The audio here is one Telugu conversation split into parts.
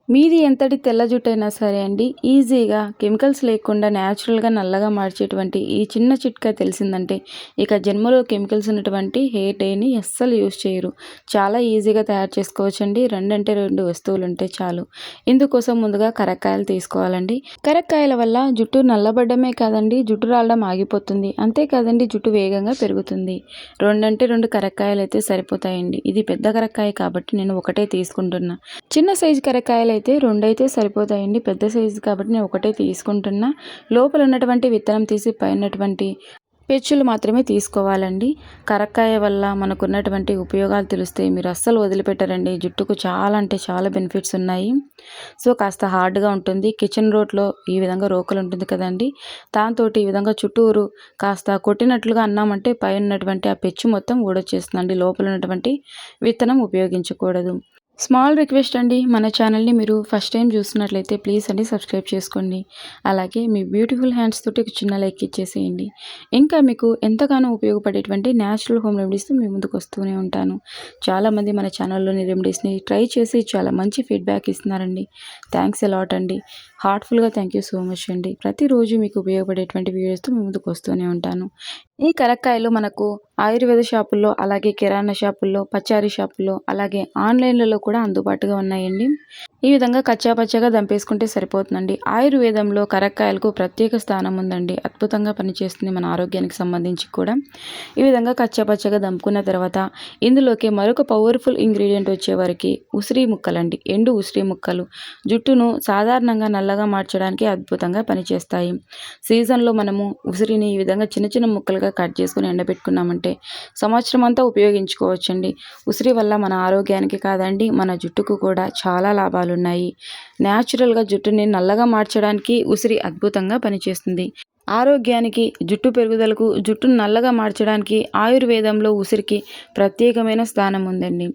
మీది ఎంతటి తెల్ల జుట్టైనా సరే అండి, ఈజీగా కెమికల్స్ లేకుండా న్యాచురల్‌గా నల్లగా మార్చేటువంటి ఈ చిన్న చిట్కా తెలిసిందంటే, ఇక జన్మలో కెమికల్స్ ఉన్నటువంటి హెయిర్ డైని అస్సలు యూజ్ చేయరు. చాలా ఈజీగా తయారు చేసుకోవచ్చండి. 2 వస్తువులుంటే చాలు. ఇందుకోసం ముందుగా కరక్కాయలు తీసుకోవాలండి. కరక్కాయల వల్ల జుట్టు నల్లబడ్డమే కాదండి, జుట్టు రాలడం ఆగిపోతుంది. అంతేకాదండి, జుట్టు వేగంగా పెరుగుతుంది. 2 కరక్కాయలైతే సరిపోతాయండి. ఇది పెద్ద కరక్కాయ కాబట్టి నేను ఒకటే తీసుకుంటున్నా. చిన్న సైజు కరక్కాయలైతే 2 అయితే సరిపోతాయండి. పెద్ద సైజు కాబట్టి నేను ఒకటే తీసుకుంటున్నా. లోపల ఉన్నటువంటి విత్తనం తీసి పైనటువంటి పెచ్చులు మాత్రమే తీసుకోవాలండి. కరక్కాయ వల్ల మనకున్నటువంటి ఉపయోగాలు తెలిస్తే మీరు అస్సలు వదిలిపెట్టరండి. జుట్టుకు చాలా అంటే చాలా బెనిఫిట్స్ ఉన్నాయి. సో, కాస్త హార్డ్‌గా ఉంటుంది. కిచెన్ రోట్లో ఈ విధంగా రోకలి ఉంటుంది కదండీ! దాంతోటి ఈ విధంగా చుట్టూరు కాస్త కొట్టినట్లుగా అన్నామంటే పైనున్నటువంటి ఆ పెచ్చు మొత్తం ఊడొచ్చేస్తుందండి. లోపల ఉన్నటువంటి విత్తనం ఉపయోగించకూడదు. స్మాల్ రిక్వెస్ట్ అండి, మన ఛానల్ని మీరు ఫస్ట్ టైం చూస్తున్నట్లయితే ప్లీజ్ అండి సబ్స్క్రైబ్ చేసుకోండి. అలాగే మీ బ్యూటిఫుల్ హ్యాండ్స్ తోటి ఒక చిన్న లైక్ ఇచ్చేసేయండి. ఇంకా మీకు ఎంతగానో ఉపయోగపడేటువంటి న్యాచురల్ హోమ్ రెమెడీస్తో మీ ముందుకు వస్తూనే ఉంటాను. చాలామంది మన ఛానల్లోని రెమెడీస్ని ట్రై చేసి చాలా మంచి ఫీడ్బ్యాక్ ఇస్తున్నారండి. థ్యాంక్స్ ఎలాట్ అండి. హార్ట్ఫుల్గా థ్యాంక్ యూ సో మచ్ అండి. ప్రతిరోజు మీకు ఉపయోగపడేటువంటి వీడియోస్తో మీ ముందుకు వస్తూనే ఉంటాను. ఈ కరక్కాయలు మనకు ఆయుర్వేద షాపుల్లో, అలాగే కిరాణా షాపుల్లో, పచారీ షాపుల్లో, అలాగే ఆన్లైన్లలో కూడా అందుబాటుగా ఉన్నాయండి. ఈ విధంగా కచ్చాపచ్చాగా దంపేసుకుంటే సరిపోతుందండి. ఆయుర్వేదంలో కరక్కాయలకు ప్రత్యేక స్థానం ఉందండి. అద్భుతంగా పనిచేస్తుంది మన ఆరోగ్యానికి సంబంధించి కూడా. ఈ విధంగా కచ్చాపచ్చాగా దంపుకున్న తర్వాత ఇందులోకి మరొక పవర్ఫుల్ ఇంగ్రీడియంట్ వచ్చేవరకు ఉసిరి ముక్కలండి. ఎండు ఉసిరి ముక్కలు జుట్టును సాధారణంగా నల్లగా మార్చడానికి అద్భుతంగా పనిచేస్తాయి. సీజన్లో మనము ఉసిరిని ఈ విధంగా చిన్న చిన్న ముక్కలుగా కట్ చేసుకుని ఎండబెట్టుకున్నామంటే సంవత్సరం అంతా ఉపయోగించుకోవచ్చండి. ఉసిరి వల్ల మన ఆరోగ్యానికి కాదండి, మన జుట్టుకు కూడా చాలా లాభాలున్నాయి. న్యాచురల్గా జుట్టుని నల్లగా మార్చడానికి ఉసిరి అద్భుతంగా పనిచేస్తుంది. ఆరోగ్యానికి, జుట్టు పెరుగుదలకు, జుట్టును నల్లగా మార్చడానికి ఆయుర్వేదంలో ఉసిరికి ప్రత్యేకమైన స్థానం ఉందండి.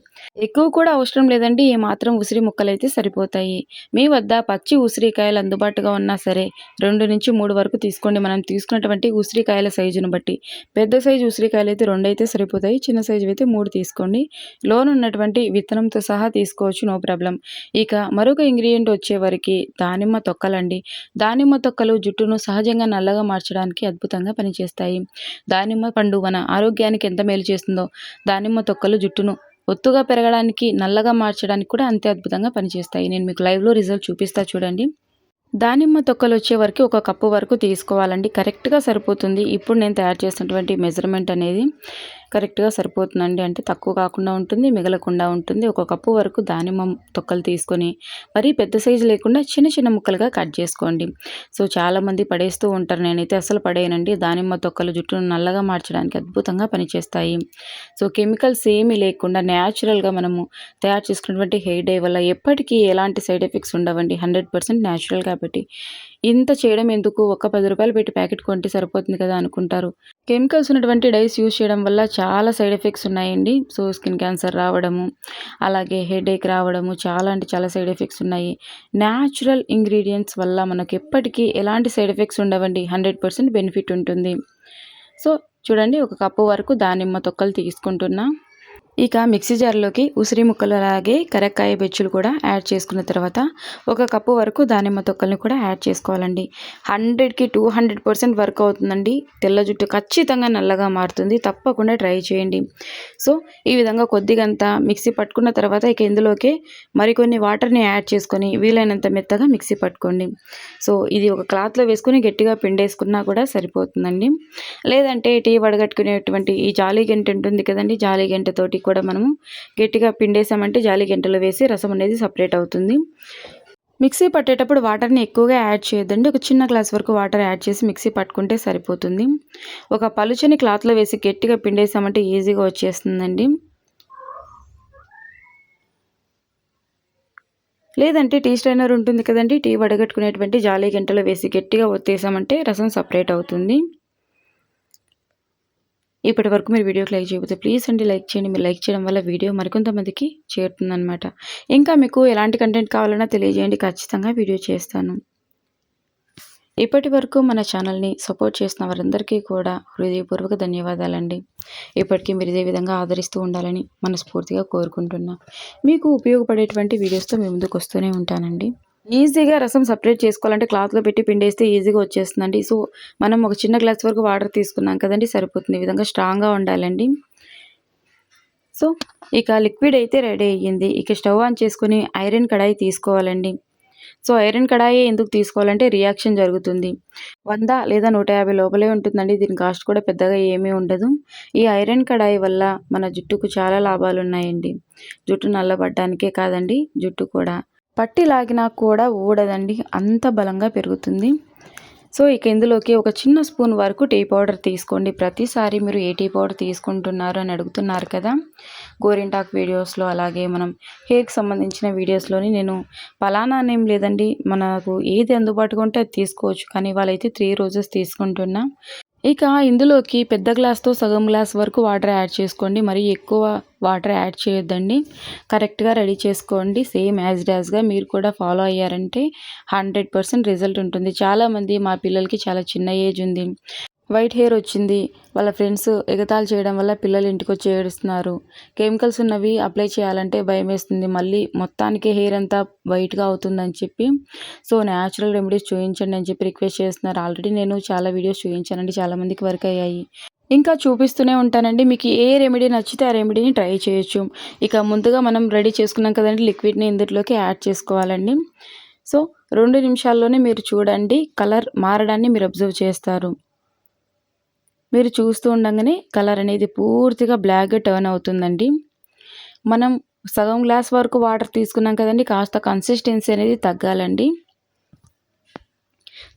ఎక్కువ కూడా అవసరం లేదండి, ఏమాత్రం ఉసిరి ముక్కలైతే సరిపోతాయి. మీ వద్ద పచ్చి ఉసిరికాయలు అందుబాటుగా ఉన్నా సరే 2-3 వరకు తీసుకోండి. మనం తీసుకున్నటువంటి ఉసిరికాయల సైజును బట్టి. పెద్ద సైజు ఉసిరికాయలు అయితే 2 అయితే సరిపోతాయి. చిన్న సైజు అయితే 3 తీసుకోండి. లోనున్నటువంటి విత్తనంతో సహా తీసుకోవచ్చు, నో ప్రాబ్లం. ఇక మరొక ఇంగ్రీడియంట్ వచ్చేవరకు దానిమ్మ తొక్కలండి. దానిమ్మ తొక్కలు జుట్టును సహజంగా నల్లగా మార్చడానికి అద్భుతంగా పనిచేస్తాయి. దానిమ్మ పండు మన ఆరోగ్యానికి ఎంత మేలు చేస్తుందో, దానిమ్మ తొక్కలు జుట్టును ఒత్తుగా పెరగడానికి, నల్లగా మార్చడానికి కూడా అంతే అద్భుతంగా పనిచేస్తాయి. నేను మీకు లైవ్లో రిజల్ట్ చూపిస్తా చూడండి. దానిమ్మ తొక్కలు వచ్చే వరకు 1 కప్పు వరకు తీసుకోవాలండి. కరెక్ట్గా సరిపోతుంది. ఇప్పుడు నేను తయారు చేసినటువంటి మెజర్మెంట్ అనేది కరెక్ట్గా సరిపోతుందండి. అంటే తక్కువ కాకుండా ఉంటుంది, మిగలకుండా ఉంటుంది. 1 కప్పు వరకు దానిమ్మ తొక్కలు తీసుకొని మరీ పెద్ద సైజు లేకుండా చిన్న చిన్న ముక్కలుగా కట్ చేసుకోండి. సో, చాలామంది పడేస్తూ ఉంటారు. నేనైతే అసలు పడేయనండి. దానిమ్మ తొక్కలు జుట్టును నల్లగా మార్చడానికి అద్భుతంగా పనిచేస్తాయి. సో, కెమికల్స్ ఏమీ లేకుండా న్యాచురల్గా మనము తయారు చేసుకున్నటువంటి హెయిర్ డై వల్ల ఎప్పటికీ ఎలాంటి సైడ్ ఎఫెక్ట్స్ ఉండవండి. 100% న్యాచురల్ కాబట్టి ఇంత చేయడం ఎందుకు, ఒక ₹10 పెట్టి ప్యాకెట్ కొంటే సరిపోతుంది కదా అనుకుంటారు. కెమికల్స్ ఉన్నటువంటి డైస్ యూజ్ చేయడం వల్ల చాలా సైడ్ ఎఫెక్ట్స్ ఉన్నాయండి. సో, స్కిన్ క్యాన్సర్ రావడము, అలాగే హెడేక్ రావడము, చాలా అంటే చాలా సైడ్ ఎఫెక్ట్స్ ఉన్నాయి. న్యాచురల్ ఇంగ్రీడియంట్స్ వల్ల మనకు ఎప్పటికీ ఎలాంటి సైడ్ ఎఫెక్ట్స్ ఉండవండి. 100% బెనిఫిట్ ఉంటుంది. సో, చూడండి, 1 కప్పు వరకు దానిమ్మ తొక్కలు తీసుకుంటున్నా. ఇక మిక్సీ జార్లోకి ఉసిరి ముక్కలు అలాగే కరక్కాయ బెచ్చులు కూడా యాడ్ చేసుకున్న తర్వాత 1 కప్పు వరకు దానిమ్మ తొక్కల్ని కూడా యాడ్ చేసుకోవాలండి. 100కి 200% వర్క్ అవుతుందండి. తెల్ల జుట్టు ఖచ్చితంగా నల్లగా మారుతుంది. తప్పకుండా ట్రై చేయండి. సో, ఈ విధంగా కొద్దిగంతా మిక్సీ పట్టుకున్న తర్వాత ఇక ఇందులోకి మరికొన్ని వాటర్ని యాడ్ చేసుకొని వీలైనంత మెత్తగా మిక్సీ పట్టుకోండి. సో, ఇది ఒక క్లాత్లో వేసుకొని గట్టిగా పిండేసుకున్నా కూడా సరిపోతుందండి. లేదంటే టీ వడగట్టుకునేటువంటి ఈ జాలి గంట ఉంటుంది కదండి, జాలి గంటతోటి కూడా మనము గట్టిగా పిండేసామంటే జాలి గంటలో వేసి రసం అనేది సపరేట్ అవుతుంది. మిక్సీ పట్టేటప్పుడు వాటర్ని ఎక్కువగా యాడ్ చేయొద్దండి. ఒక చిన్న గ్లాస్ వరకు వాటర్ యాడ్ చేసి మిక్సీ పట్టుకుంటే సరిపోతుంది. ఒక పలుచని క్లాత్లో వేసి గట్టిగా పిండేసామంటే ఈజీగా వచ్చేస్తుందండి. లేదంటే టీ స్ట్రైనర్ ఉంటుంది కదండి, టీ వడగట్టుకునేటువంటి జాలి గంటలో వేసి గట్టిగా ఒత్తేసామంటే రసం సపరేట్ అవుతుంది. ఇప్పటి వరకు మీరు వీడియోకి లైక్ చేయకపోతే ప్లీజ్ అండి లైక్ చేయండి. మీరు లైక్ చేయడం వల్ల వీడియో మరికొంతమందికి చేరుతుందనమాట. ఇంకా మీకు ఎలాంటి కంటెంట్ కావాలన్నా తెలియజేయండి, ఖచ్చితంగా వీడియో చేస్తాను. ఇప్పటి వరకు మన ఛానల్ని సపోర్ట్ చేసిన వారందరికీ కూడా హృదయపూర్వక ధన్యవాదాలండి. ఇప్పటికీ మీరు ఇదే విధంగా ఆదరిస్తూ ఉండాలని మనస్ఫూర్తిగా కోరుకుంటున్నా. మీకు ఉపయోగపడేటువంటి వీడియోస్తో మీ ముందుకు వస్తూనే ఉంటానండి. ఈజీగా రసం సపరేట్ చేసుకోవాలంటే క్లాత్లో పెట్టి పిండేస్తే ఈజీగా వచ్చేస్తుందండి. సో మనం ఒక చిన్న గ్లాస్ వరకు వాటర్ తీసుకున్నాం కదండి, సరిపోతుంది. ఈ విధంగా స్ట్రాంగ్గా ఉండాలండి. సో ఇక లిక్విడ్ అయితే రెడీ అయ్యింది. ఇక స్టవ్ ఆన్ చేసుకుని ఐరన్ కడాయి తీసుకోవాలండి. సో ఐరన్ కడాయి ఎందుకు తీసుకోవాలంటే రియాక్షన్ జరుగుతుంది. 100 లేదా 150 లోపలే ఉంటుందండి. దీని కాస్ట్ కూడా పెద్దగా ఏమీ ఉండదు. ఈ ఐరన్ కడాయి వల్ల మన జుట్టుకు చాలా లాభాలున్నాయండి. జుట్టు నల్లబడ్డానికే కాదండి, జుట్టు కూడా పట్టి లాగినా కూడా ఊడదండి, అంత బలంగా పెరుగుతుంది. సో ఇక ఇందులోకి ఒక చిన్న స్పూన్ వరకు టీ పౌడర్ తీసుకోండి. ప్రతిసారి మీరు ఏ టీ పౌడర్ తీసుకుంటున్నారు అని అడుగుతున్నారు కదా గోరింటాకు వీడియోస్లో, అలాగే మనం హెయిర్కి సంబంధించిన వీడియోస్లోని నేను పలానా అనేం లేదండి, మనకు ఏది అందుబాటుగా ఉంటే అది తీసుకోవచ్చు. కానీ వాళ్ళైతే 3 రోజెస్ తీసుకుంటున్నా. ఇక ఇందులోకి పెద్ద గ్లాస్తో సగం గ్లాస్ వరకు వాటర్ యాడ్ చేసుకోండి. మరి ఎక్కువ వాటర్ యాడ్ చేయొద్దండి. కరెక్ట్గా రెడీ చేసుకోండి. సేమ్ యాజ్గా మీరు కూడా ఫాలో అయ్యారంటే 100% రిజల్ట్ ఉంటుంది. చాలామంది మా పిల్లలకి చాలా చిన్న ఏజ్ ఉంది, వైట్ హెయిర్ వచ్చింది, వాళ్ళ ఫ్రెండ్స్ ఎగతాళి చేయడం వల్ల పిల్లలు ఇంటికి వచ్చి ఏడుస్తున్నారు. కెమికల్స్ ఉన్నవి అప్లై చేయాలంటే భయం వేస్తుంది, మళ్ళీ మొత్తానికి హెయిర్ అంతా వైట్గా అవుతుందని చెప్పి సో న్యాచురల్ రెమెడీస్ చూపించండి అని చెప్పి రిక్వెస్ట్ చేస్తున్నారు. ఆల్రెడీ నేను చాలా వీడియోస్ చూపించానండి, చాలామందికి వర్క్ అయ్యాయి. ఇంకా చూపిస్తూనే ఉంటానండి. మీకు ఏ రెమెడీ నచ్చితే ఆ రెమెడీని ట్రై చేయొచ్చు. ఇక ముందుగా మనం రెడీ చేసుకున్నాం కదండి, లిక్విడ్ని ఇందులోకి యాడ్ చేసుకోవాలండి. సో 2 నిమిషాల్లోనే మీరు చూడండి, కలర్ మారడాన్ని మీరు అబ్జర్వ్ చేస్తారు. మీరు చూస్తూ ఉండగానే కలర్ అనేది పూర్తిగా బ్లాక్గా టర్న్ అవుతుందండి. మనం సగం గ్లాస్ వరకు వాటర్ తీసుకున్నాం కదండి, కాస్త కన్సిస్టెన్సీ అనేది తగ్గాలండి.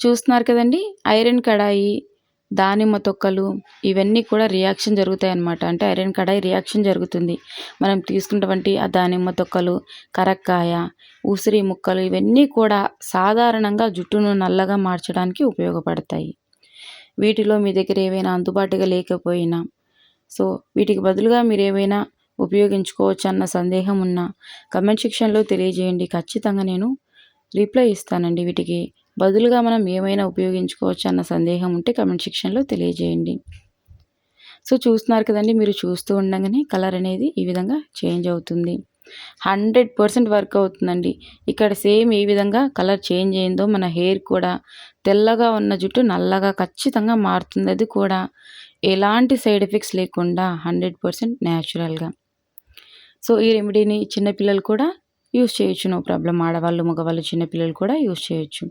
చూస్తున్నారు కదండి, ఐరన్ కడాయి, దానిమ్మ తొక్కలు ఇవన్నీ కూడా రియాక్షన్ జరుగుతాయి అన్నమాట. అంటే ఐరన్ కడాయి రియాక్షన్ జరుగుతుంది. మనం తీసుకున్నటువంటి ఆ దానిమ్మ తొక్కలు, కరక్కాయ, ఉసిరి ముక్కలు ఇవన్నీ కూడా సాధారణంగా జుట్టును నల్లగా మార్చడానికి ఉపయోగపడతాయి. వీటిలో మీ దగ్గర ఏవైనా అందుబాటుగా లేకపోయినా సో వీటికి బదులుగా మీరు ఏవైనా ఉపయోగించుకోవచ్చు అన్న సందేహం ఉన్నా కమెంట్ సెక్షన్లో తెలియజేయండి. ఖచ్చితంగా నేను రిప్లై ఇస్తానండి. వీటికి బదులుగా మనం ఏమైనా ఉపయోగించుకోవచ్చు అన్న సందేహం ఉంటే కమెంట్ సెక్షన్లో తెలియజేయండి. సో చూస్తున్నారు కదండి, మీరు చూస్తూ ఉండగానే కలర్ అనేది ఈ విధంగా చేంజ్ అవుతుంది. 100% వర్క్ అవుతుందండి. ఇక్కడ సేమ్ ఏ విధంగా కలర్ చేంజ్ అయిందో మన హెయిర్ కూడా తెల్లగా ఉన్న జుట్టు నల్లగా ఖచ్చితంగా మారుతుంది. అది కూడా ఎలాంటి సైడ్ ఎఫెక్ట్స్ లేకుండా 100% న్యాచురల్గా. సో ఈ రెమెడీని చిన్నపిల్లలు కూడా యూస్ చేయొచ్చు, నో ప్రాబ్లం. ఆడవాళ్ళు, మగవాళ్ళు, చిన్నపిల్లలు కూడా యూస్ చేయొచ్చు.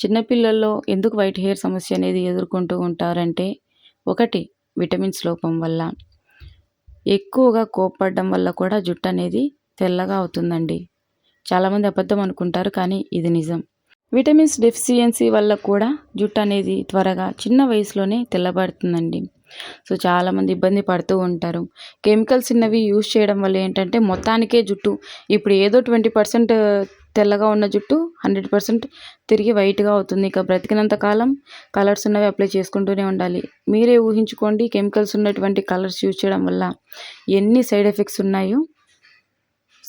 చిన్నపిల్లల్లో ఎందుకు వైట్ హెయిర్ సమస్య అనేది ఎదుర్కొంటూ ఉంటారంటే, ఒకటి విటమిన్స్ లోపం వల్ల, ఎక్కువగా కోప్పడడం వల్ల కూడా జుట్టు అనేది తెల్లగా అవుతుందండి. చాలామంది అబద్ధం అనుకుంటారు, కానీ ఇది నిజం. విటమిన్స్ డెఫిషియన్సీ వల్ల కూడా జుట్టు అనేది త్వరగా చిన్న వయసులోనే తెల్లబడుతుందండి. సో చాలామంది ఇబ్బంది పడుతూ ఉంటారు. కెమికల్స్ ఉన్నవి యూజ్ చేయడం వల్ల ఏంటంటే మొత్తానికే జుట్టు ఇప్పుడు ఏదో 20% తెల్లగా ఉన్న జుట్టు 100% తిరిగి వైట్గా అవుతుంది. ఇక బ్రతికినంత కాలం కలర్స్ ఉన్నవి అప్లై చేసుకుంటూనే ఉండాలి. మీరే ఊహించుకోండి, కెమికల్స్ ఉన్నటువంటి కలర్స్ యూజ్ చేయడం వల్ల ఎన్ని సైడ్ ఎఫెక్ట్స్ ఉన్నాయో.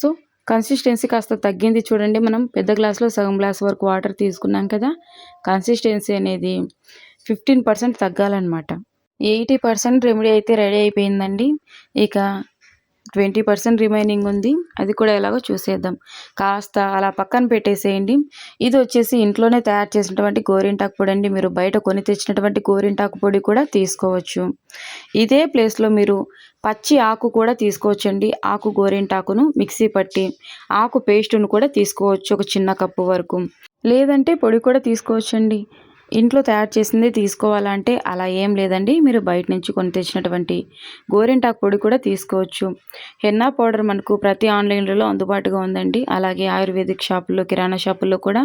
సో కన్సిస్టెన్సీ కాస్త తగ్గింది చూడండి. మనం పెద్ద గ్లాస్లో సగం గ్లాస్ వరకు వాటర్ తీసుకున్నాం కదా, కన్సిస్టెన్సీ అనేది 15% తగ్గాలన్నమాట. 80% రెమెడీ అయితే రెడీ అయిపోయిందండి. ఇక 20% రిమైనింగ్ ఉంది. అది కూడా ఎలాగో చూసేద్దాం. కాస్త అలా పక్కన పెట్టేసేయండి. ఇది వచ్చేసి ఇంట్లోనే తయారు చేసినటువంటి గోరింటాకు పొడి అండి. మీరు బయట కొని తెచ్చినటువంటి గోరింటాకు పొడి కూడా తీసుకోవచ్చు. ఇదే ప్లేస్లో మీరు పచ్చి ఆకు కూడా తీసుకోవచ్చండి. ఆకు గోరింటాకును మిక్సీ పట్టి ఆకు పేస్టును కూడా తీసుకోవచ్చు, ఒక చిన్న కప్పు వరకు. లేదంటే పొడి కూడా తీసుకోవచ్చండి. ఇంట్లో తయారు చేసిందే తీసుకోవాలంటే అలా ఏం లేదండి, మీరు బయట నుంచి కొని తెచ్చినటువంటి గోరింటాకు పొడి కూడా తీసుకోవచ్చు. హెన్నా పౌడర్ మనకు ప్రతి ఆన్లైన్లలో అందుబాటుగా ఉందండి. అలాగే ఆయుర్వేదిక్ షాపుల్లో, కిరాణా షాపుల్లో కూడా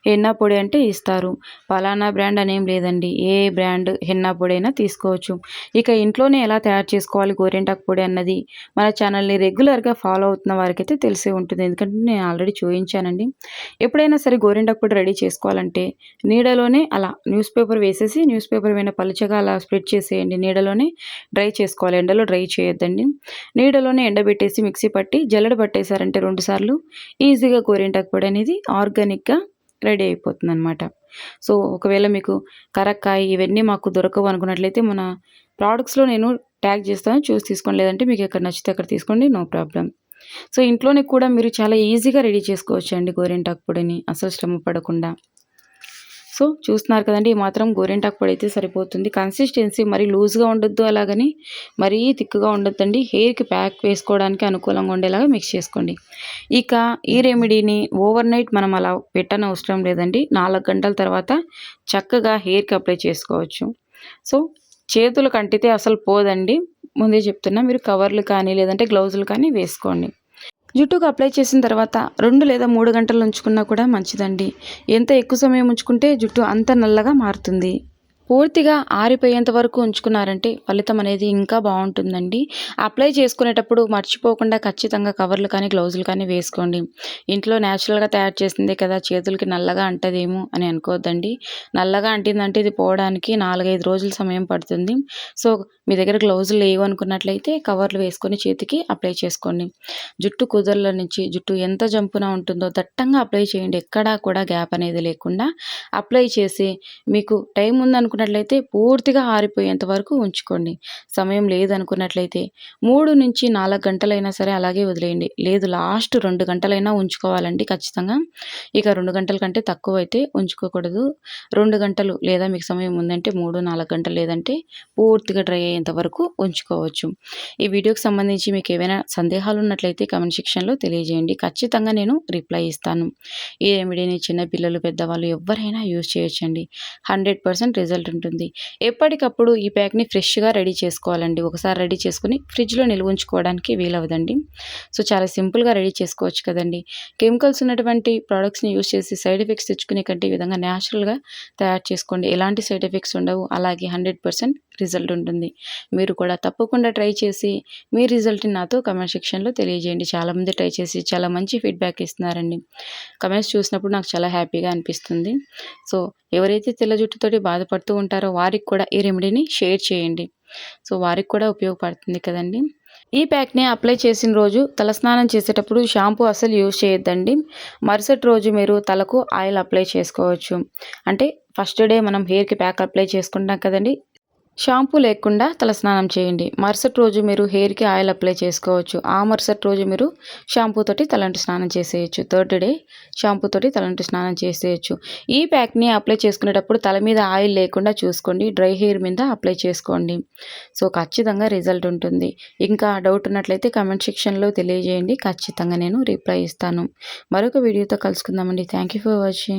హెన్నా పొడి అంటే ఇస్తారు. పలానా బ్రాండ్ అనేం లేదండి, ఏ బ్రాండ్ హెన్నా పొడి అయినా తీసుకోవచ్చు. ఇక ఇంట్లోనే ఎలా తయారు చేసుకోవాలి గోరింటాకు పొడి అన్నది మన ఛానల్ని రెగ్యులర్గా ఫాలో అవుతున్న వారికైతే తెలిసే ఉంటుంది, ఎందుకంటే నేను ఆల్రెడీ చూపించానండి. ఎప్పుడైనా సరే గోరింటాకు పొడి రెడీ చేసుకోవాలంటే నీడలోనే అలా న్యూస్ పేపర్ వేసేసి న్యూస్ పేపర్ పైన పలుచగా అలా స్ప్రెడ్ చేసేయండి. నీడలోనే డ్రై చేసుకోవాలి, ఎండలో డ్రై చేయొద్దండి. నీడలోనే ఎండబెట్టేసి మిక్సీ పట్టి జల్లెడ పట్టేశారంటే 2 సార్లు ఈజీగా గోరింటాకు పొడి అనేది ఆర్గానిక్గా రెడీ అయిపోతుంది అనమాట. సో ఒకవేళ మీకు కరక్కాయ ఇవన్నీ మాకు దొరకవు అనుకున్నట్లయితే మన ప్రోడక్ట్స్లో నేను ట్యాగ్ చేస్తాను, చూసి తీసుకోండి. లేదంటే మీకు ఎక్కడ నచ్చితే అక్కడ తీసుకోండి, నో ప్రాబ్లం. సో ఇంట్లోనే కూడా మీరు చాలా ఈజీగా రెడీ చేసుకోవచ్చండి గోరింటాకు పొడిని, అసలు శ్రమ పడకుండా. సో చూస్తున్నారు కదండి, ఈ మాత్రం గోరింటాకు పొడి అయితే సరిపోతుంది. కన్సిస్టెన్సీ మరీ లూజ్గా ఉండొద్దు, అలాగని మరీ థిక్గా ఉండొద్దండి. హెయిర్కి ప్యాక్ వేసుకోవడానికి అనుకూలంగా ఉండేలాగా మిక్స్ చేసుకోండి. ఇక ఈ రెమెడీని ఓవర్ నైట్ మనం అలా పెట్టనవసరం లేదండి. 4 గంటల తర్వాత చక్కగా హెయిర్కి అప్లై చేసుకోవచ్చు. సో చేతులకు అంటితే అసలు పోదండి, ముందే చెప్తున్నా. మీరు కవర్లు కానీ లేదంటే గ్లౌజులు కానీ వేసుకోండి. జుట్టుకు అప్లై చేసిన తర్వాత 2 లేదా 3 గంటలు ఉంచుకున్నా కూడా మంచిదండి. ఎంత ఎక్కువ సమయం ఉంచుకుంటే జుట్టు అంత నల్లగా మారుతుంది. పూర్తిగా ఆరిపోయేంత వరకు ఉంచుకున్నారంటే ఫలితం అనేది ఇంకా బాగుంటుందండి. అప్లై చేసుకునేటప్పుడు మర్చిపోకుండా ఖచ్చితంగా కవర్లు కానీ గ్లౌజులు కానీ వేసుకోండి. ఇంట్లో న్యాచురల్గా తయారు చేసిందే కదా, చేతులకి నల్లగా అంటదేమో అని అనుకోవద్దండి. నల్లగా అంటిందంటే ఇది పోవడానికి 4-5 రోజుల సమయం పడుతుంది. సో మీ దగ్గర గ్లౌజులు లేవు అనుకున్నట్లయితే కవర్లు వేసుకొని చేతికి అప్లై చేసుకోండి. జుట్టు కుదర్ల నుంచి జుట్టు ఎంత జంపున ఉంటుందో దట్టంగా అప్లై చేయండి. ఎక్కడా కూడా గ్యాప్ అనేది లేకుండా అప్లై చేసి మీకు టైం ఉందనుకున్నట్లయితే పూర్తిగా ఆరిపోయేంత వరకు ఉంచుకోండి. సమయం లేదనుకున్నట్లయితే 3-4 గంటలైనా సరే అలాగే వదిలేయండి. లేదు లాస్ట్ 2 గంటలైనా ఉంచుకోవాలండి ఖచ్చితంగా. ఇక 2 గంటల కంటే తక్కువ అయితే ఉంచుకోకూడదు. 2 గంటలు లేదా మీకు సమయం ఉందంటే 3-4 గంటలు, లేదంటే పూర్తిగా డ్రై అయ్యేంత వరకు ఉంచుకోవచ్చు. ఈ వీడియోకి సంబంధించి మీకు ఏవైనా సందేహాలు ఉన్నట్లయితే కామెంట్ సెక్షన్లో తెలియజేయండి. ఖచ్చితంగా నేను రిప్లై ఇస్తాను. ఈ రెమెడీని చిన్నపిల్లలు, పెద్దవాళ్ళు ఎవరైనా యూజ్ చేయొచ్చండి. 100% రిజల్ట్ ఉంటుంది. ఎప్పటికప్పుడు ఈ ప్యాక్ని ఫ్రెష్గా రెడీ చేసుకోవాలండి. ఒకసారి రెడీ చేసుకుని ఫ్రిడ్జ్లో నిల్వ ఉంచుకోవడానికి వీలవదండి. సో చాలా సింపుల్గా రెడీ చేసుకోవచ్చు కదండి. కెమికల్స్ ఉన్నటువంటి ప్రోడక్ట్స్ని యూజ్ చేసి సైడ్ ఎఫెక్ట్స్ తెచ్చుకునే కంటే ఈ విధంగా న్యాచురల్గా తయారు చేసుకోండి. ఎలాంటి సైడ్ ఎఫెక్ట్స్ ఉండవు, అలాగే 100% రిజల్ట్ ఉంటుంది. మీరు కూడా తప్పకుండా ట్రై చేసి మీ రిజల్ట్ని నాతో కమెంట్ సెక్షన్లో తెలియజేయండి. చాలామంది ట్రై చేసి చాలా మంచి ఫీడ్బ్యాక్ ఇస్తున్నారండి. కమెంట్స్ చూసినప్పుడు నాకు చాలా హ్యాపీగా అనిపిస్తుంది. సో ఎవరైతే తెల్ల జుట్టుతోటి బాధపడుతూ ఉంటారో వారికి కూడా ఈ రెమెడీని షేర్ చేయండి. సో వారికి కూడా ఉపయోగపడుతుంది కదండి. ఈ ప్యాక్ని అప్లై చేసిన రోజు తలస్నానం చేసేటప్పుడు షాంపూ అసలు యూజ్ చేయొద్దండి. మరుసటి రోజు మీరు తలకు ఆయిల్ అప్లై చేసుకోవచ్చు. అంటే ఫస్ట్ డే మనం హెయిర్కి ప్యాక్ అప్లై చేసుకుంటాం కదండి, షాంపూ లేకుండా తలస్నానం చేయండి. మరుసటి రోజు మీరు హెయిర్కి ఆయిల్ అప్లై చేసుకోవచ్చు. ఆ మరుసటి రోజు మీరు షాంపూతోటి తలంటి స్నానం చేసేయచ్చు. థర్డ్ డే షాంపూతోటి తలంటి స్నానం చేసేయచ్చు. ఈ ప్యాక్ని అప్లై చేసుకునేటప్పుడు తల మీద ఆయిల్ లేకుండా చూసుకోండి, డ్రై హెయిర్ మీద అప్లై చేసుకోండి. సో ఖచ్చితంగా రిజల్ట్ ఉంటుంది. ఇంకా డౌట్ ఉన్నట్లయితే కామెంట్ సెక్షన్లో తెలియజేయండి. ఖచ్చితంగా నేను రిప్లై ఇస్తాను. మరొక వీడియోతో కలుసుకుందామండి. Thank you for watching.